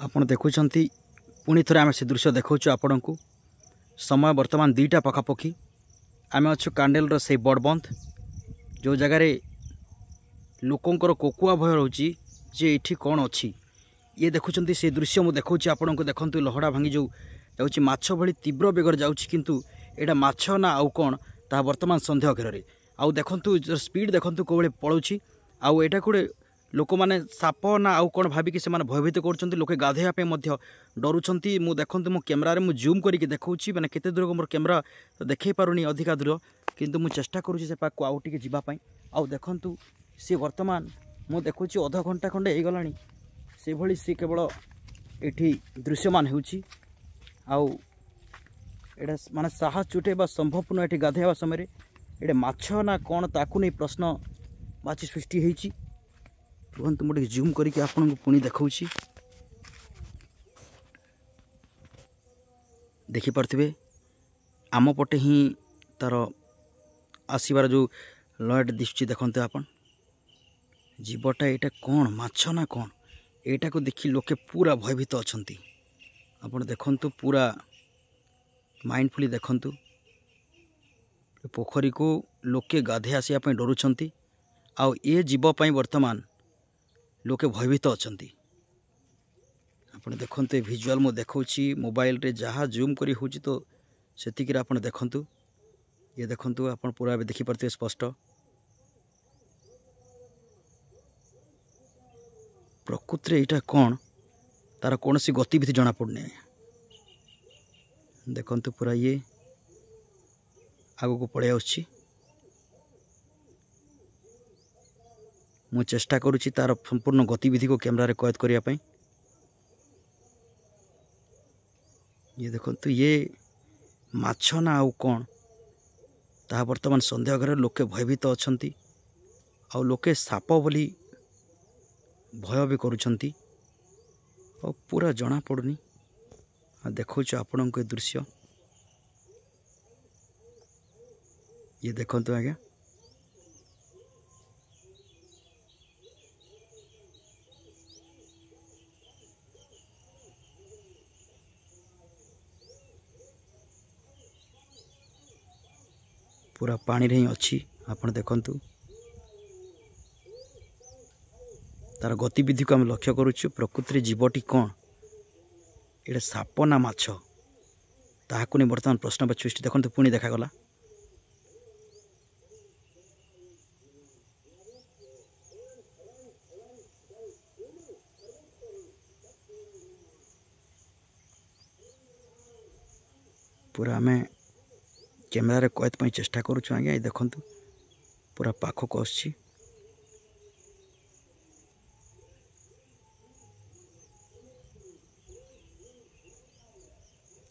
आपण देखुंती पुणी थरे आम से दृश्य देखा आपण को समय बर्तमान 2टा पखापाखि आम अच्छु कांडेल से बड़बंध जो जगार लोकंर कोकुआ भय रोचे जे ये कौन अच्छी ये देखुं से दृश्य मुझे देखा आपण को देखते लहड़ा भांगी जो जाऊँच माछ भली तीव्र बेगर जाऊँच किंतु एटा माछ ना आउ कौन ता बर्तमान सन्देह घेर आउ देखु स्पीड देखु कौन पड़ोची आउ एटा कूड़े लोक मैंने साप ना आउ कौन भाविकी से भयभीत कर लोके गाधेवाई डरुंच मु देखु मो कैमेरारे मु जूम करके देखा मैंने केते दूर को मोर कैमेरा तो देखे पारुनी अधिका दूर किंतु मु चेष्टा करुँची से पाक आउ टिके जीवाई आउ देखु सी वर्तमान मु देखुँ अध घंटा खंडे हो गलानी से भली सी केवल ये दृश्यमान होउची आउ एटा माने साहस जुटेबा संभवपूर्ण ये गाधेवा समय ये माछ ना कौन ताकू नहीं प्रश्न बाची सृष्टि होती रुहतु मुझे जूम करके आपन को पुणी देखा देखिपे आम पटे ही तार आसबार जो लयट दिशुची देखते आपन जीवटा यहाँ कौन माछ ना कौन एटा को देखी लोके पूरा भयभीत अच्छा आपन देखंतु पूरा माइंडफुली देखंतु पोखरी को लोके गाधे आसवाई डरुंच आउ ये जीवपाई वर्तमान लोके भयभीत अच्छा आपड़ देखते भिजुआल मु देखा मोबाइल रे जहाँ जूम करी होची तो सेतिकी आपड़ देखंतु ये देखंतु आपड़ पूरा देखिपे स्पष्ट प्रकृति यहाँ कौन तार कौन सी गतिविधि जना पड़ने देखंतु पूरा ये आगो को पड़े आछि मु चेष्टा करुच्ची तार संपूर्ण गतिविधि को कैमरा रे कैद करिया पई ये देखंतु ये माछ ना आउ कौन ता वर्तमान संदेह घर लोके भयभीत अछंती आउ लोके साप बोली भय भी करुछंती और पूरा जना पड़ुनी देखौ आपण को दृश्य ये देखंतु आज्ञा पूरा पानी रे ही अच्छी आपण देखंतु तार गतिविधि को आम लक्ष्य करुचु प्रकृति जीवटी कौन ये साप ना माछ ताहाकु नहीं बर्तमान प्रश्न सृष्टि देखते पुणी देखागला पूरा आम कैमेरा रे कैद पई चेष्टा करुचु आज्ञा ये देखंतु पूरा पाख को आछि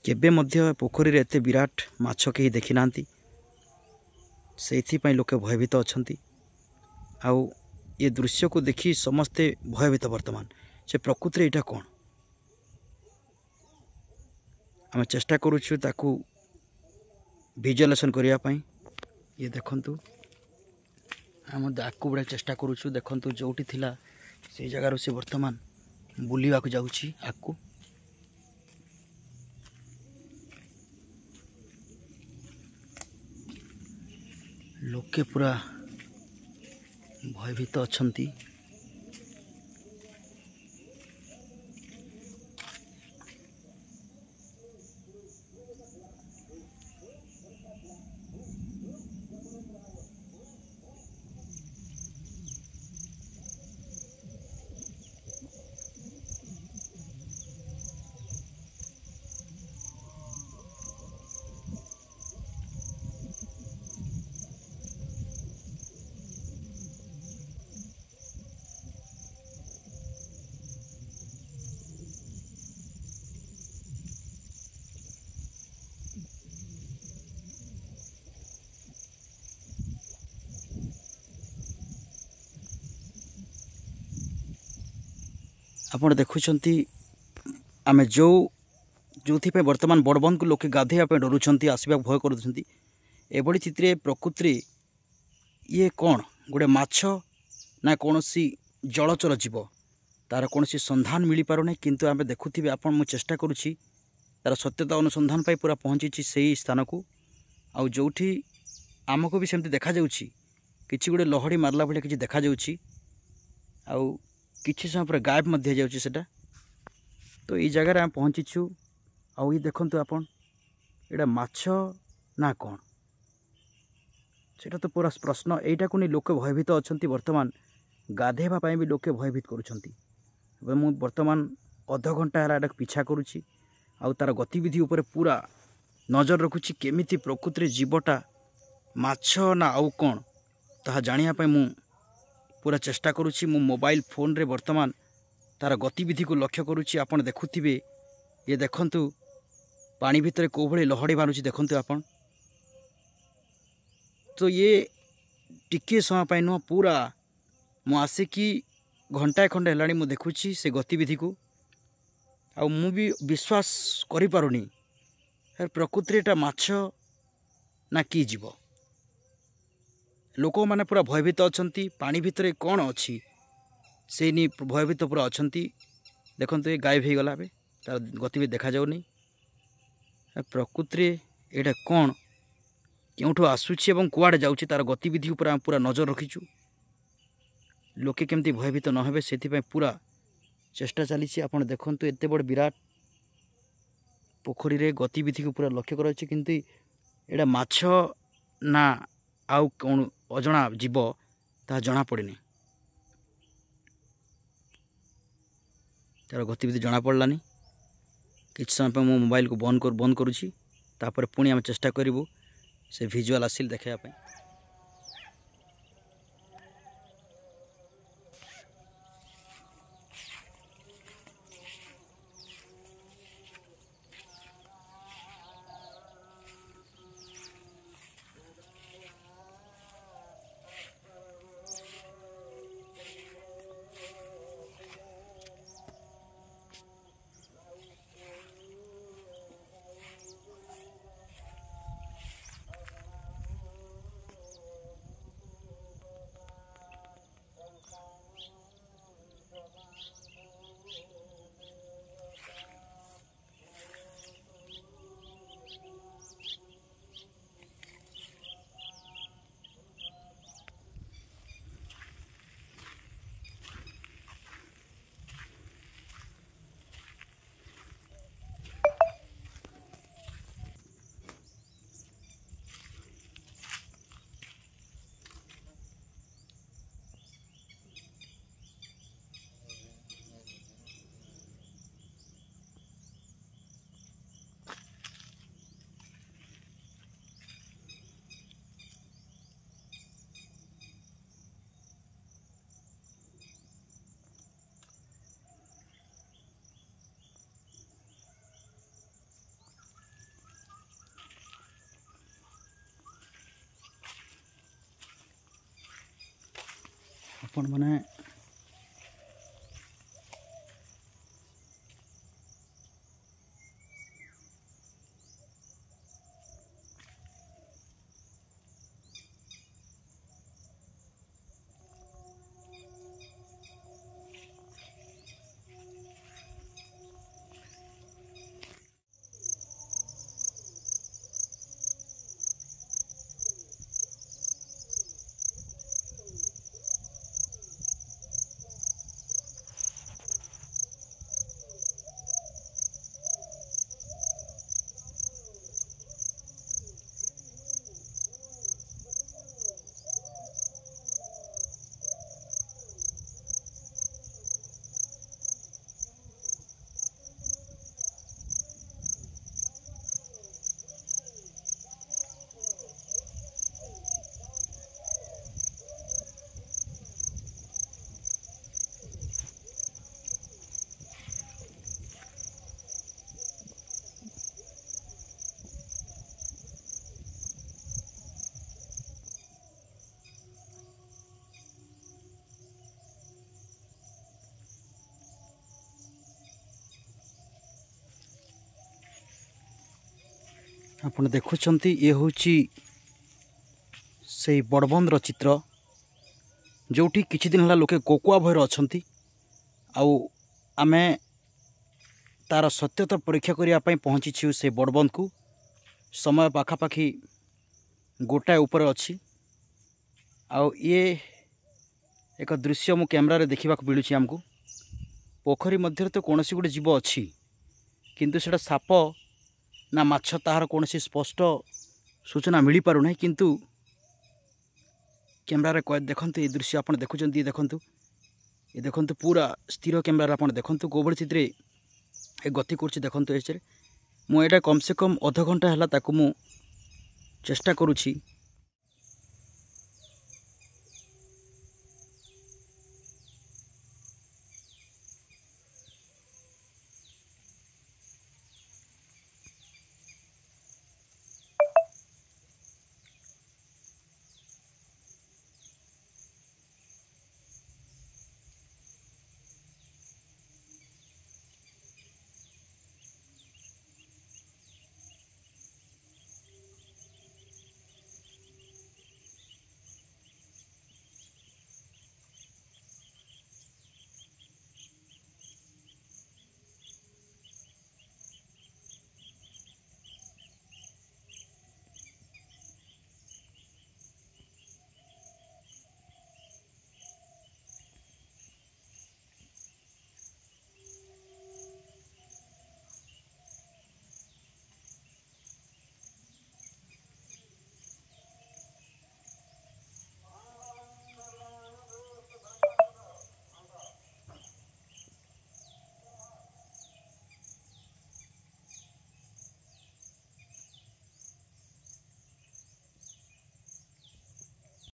केबे मध्य पोखरी रे एते विराट माछ कहीं देखी नांती से लोके भयभीत अछंती आउ ये दृश्य को देखी समस्ते भयभीत वर्तमान से प्रकृति यहाँ कौन आम चेष्टा करुछु ताकू विजुअलाइजेशन करिया पई ये देखंतु आम आकु बड़ा चेष्टा करुछु देखंतु जोटी थिला से जगार से वर्तमान बुलिवा को जाउची आकु लोके पूरा भयभीत अछंती आपण देखुंती आम जो वर्तमान बड़बंध को लोके गाधेवाई डरुंच आसवा भय कर चित्रे प्रकृति ये कौन गोटे माछ ना कौन सी जलचर जीव तार कौन संधान मिल पारना किंतु आम देखुवे आप चेष्टा करुँची तार सत्यता अनुसंधान पर पूरा पहुँची से स्थान को आउ जोठी आमको भी सेमती देखा जाउछि किछि गोटे लहड़ी मारला भाई किछि देखा जाउछि आउ किछि समय पर गायब मध्य जाउछि सेटा। तो ये जगह आम पहुँचीछु आउ ये देखंतु आपन एटा माछ ना कौन सेटा तो पूरा प्रश्न एटा को नहीं लोके भयभीत अच्छा वर्तमान गाधेवा भी लोके भयभीत करुँच बर्तमान अध घंटा है पिछा करुँची आउ तार गतिविधि उपर पूरा नजर रखुची केमिति प्रकृति जीवटा माछ ना आउ कौन ताहा जानिया पय मु पूरा चेष्टा करुँची मो मोबाइल फोन रे वर्तमान तार गतिविधि को लक्ष्य करुँची आपण देखुथिबे ये देखंतु पानी भितर को भली लहड़ी मारुची देखंतु आपण। तो ये टिके समय पाई नुह पूरा मु आसिकी घंटाए खंडे हेलाणी मु देखुची से गतिविधि को आ मु भी विश्वास करि पारुनी प्रकृति एटा माछ ना कि जीव लोक माने पूरा भयभीत अछंती पानी भितर कौन अच्छी से नहीं भयभीत पूरा अछंती देखंतु ये गायब हो गला तार गतिविधि देखा जाउनी प्रकृति एटा कौन क्योंठू आसुची एवं कुआड़े जाउची तार गतिविधि उपर आम पूरा नजर रखीचु लोके केमती भयभीत न हेबे सेथिपय पूरा चेष्टा चली आपड़ देखु एत बड़ विराट पोखरी रे गतिविधि को पूरा लक्ष्य कराई किंतु एटा माछ ना आउ कौन अजना जीव ता जना पड़नी तार गतिविधि जना पड़लानी किछ समय पर मो मोबाइल को बंद करुँची तापर पुणी आम चेष्टा करूँ से विजुअल आसिल देखापी। आपण माने आपण देखुंत ये हूँ से बड़बंदर चित्र जोटी किछि दिन हला लोके कोकुआ भयर अछंती आउ आमे तार सत्यता परीक्षा करने पहुँची से बड़बंध को। समय पाखापाखि गोटाए ऊपर अच्छी आउ ये एक दृश्य मु कैमरा देखा मिलूँ आमको। पोखरी मध्य तो कौन गोटे जीव अच्छी किंतु सेटा साप ना माछ ताहार कौन स्पष्ट सूचना मिल पारना किंतु कैमरा कैद देखते ये दृश्य आप देखुं ये देखु पूरा स्थिर कैमरा आप देखते कौन चित्रे ए गति कर देखते मुझे कम से कम अध घंटा है ताकू मु चेष्टा करुँची